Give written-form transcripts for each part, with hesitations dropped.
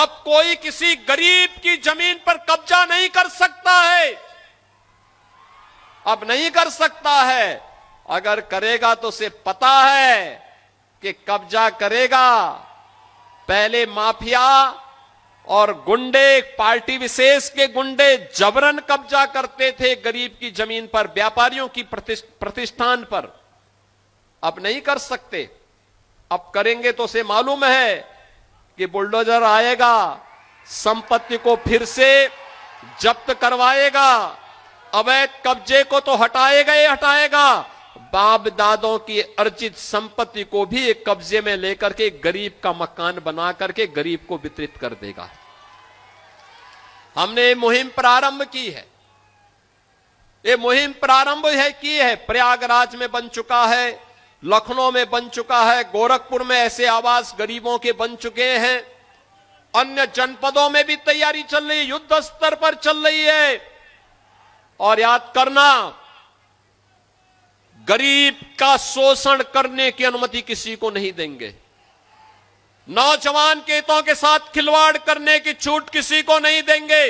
अब कोई किसी गरीब की जमीन पर कब्जा नहीं कर सकता है, अब नहीं कर सकता है। अगर करेगा तो उसे पता है कि कब्जा करेगा, पहले माफिया और गुंडे, पार्टी विशेष के गुंडे जबरन कब्जा करते थे गरीब की जमीन पर, व्यापारियों की प्रतिष्ठान पर। अब नहीं कर सकते। अब करेंगे तो उसे मालूम है कि बुलडोजर आएगा, संपत्ति को फिर से जब्त करवाएगा, अवैध कब्जे को तो हटाएगा ही हटाएगा, बाप दादों की अर्जित संपत्ति को भी एक कब्जे में लेकर के गरीब का मकान बना करके गरीब को वितरित कर देगा। हमने ये मुहिम प्रारंभ की है, ये मुहिम प्रारंभ की है। प्रयागराज में बन चुका है, लखनऊ में बन चुका है, गोरखपुर में ऐसे आवास गरीबों के बन चुके हैं, अन्य जनपदों में भी तैयारी चल रही है, युद्ध स्तर पर चल रही है। और याद करना, गरीब का शोषण करने की अनुमति किसी को नहीं देंगे। नौजवान के हितों के साथ खिलवाड़ करने की छूट किसी को नहीं देंगे।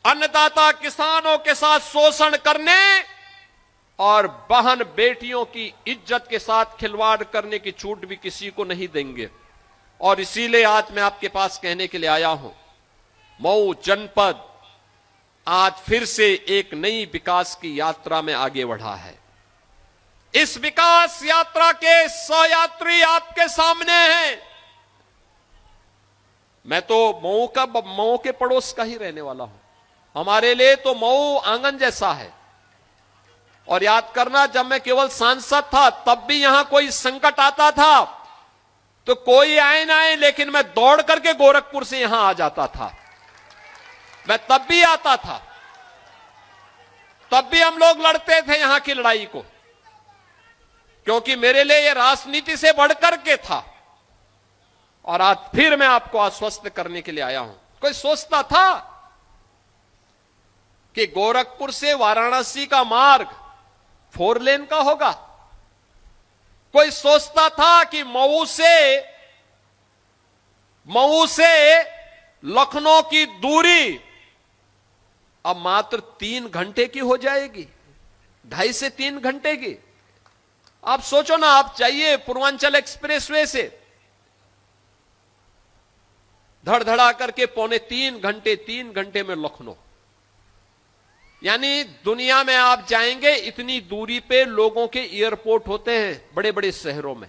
अन्नदाता किसानों के साथ शोषण करने और बहन बेटियों की इज्जत के साथ खिलवाड़ करने की छूट भी किसी को नहीं देंगे। और इसीलिए आज मैं आपके पास कहने के लिए आया हूं, मऊ जनपद आज फिर से एक नई विकास की यात्रा में आगे बढ़ा है। इस विकास यात्रा के सहयात्री आपके सामने हैं। मैं तो मऊ के पड़ोस का ही रहने वाला हूं, हमारे लिए तो मऊ आंगन जैसा है। और याद करना, जब मैं केवल सांसद था तब भी यहां कोई संकट आता था तो कोई आए ना आए, लेकिन मैं दौड़ करके गोरखपुर से यहां आ जाता था। मैं तब भी आता था, तब भी हम लोग लड़ते थे यहां की लड़ाई को, क्योंकि मेरे लिए यह राजनीति से बढ़कर के था। और आज फिर मैं आपको आश्वस्त करने के लिए आया हूं। कोई सोचता था कि गोरखपुर से वाराणसी का मार्ग 4 लेन का होगा? कोई सोचता था कि मऊ से लखनऊ की दूरी अब मात्र 3 घंटे की हो जाएगी, 2.5 से 3 घंटे की? आप सोचो ना, आप चाहिए पूर्वांचल एक्सप्रेसवे से धड़धड़ा करके 3 घंटे में लखनऊ। यानी दुनिया में आप जाएंगे, इतनी दूरी पे लोगों के एयरपोर्ट होते हैं बड़े बड़े शहरों में।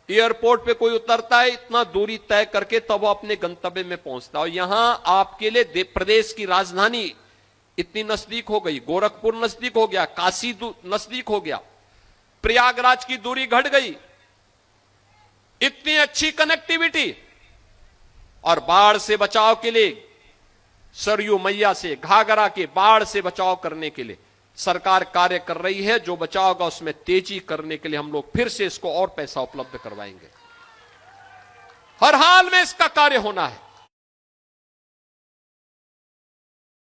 एयरपोर्ट पे कोई उतरता है इतना दूरी तय करके, तब वो अपने गंतव्य में पहुंचता है। और यहां आपके लिए प्रदेश की राजधानी इतनी नजदीक हो गई, गोरखपुर नजदीक हो गया, काशी नजदीक हो गया, प्रयागराज की दूरी घट गई, इतनी अच्छी कनेक्टिविटी। और बाढ़ से बचाव के लिए, सरयू मैया से, घाघरा के बाढ़ से बचाव करने के लिए सरकार कार्य कर रही है। जो बचाव होगा उसमें तेजी करने के लिए हम लोग फिर से इसको और पैसा उपलब्ध करवाएंगे। हर हाल में इसका कार्य होना है।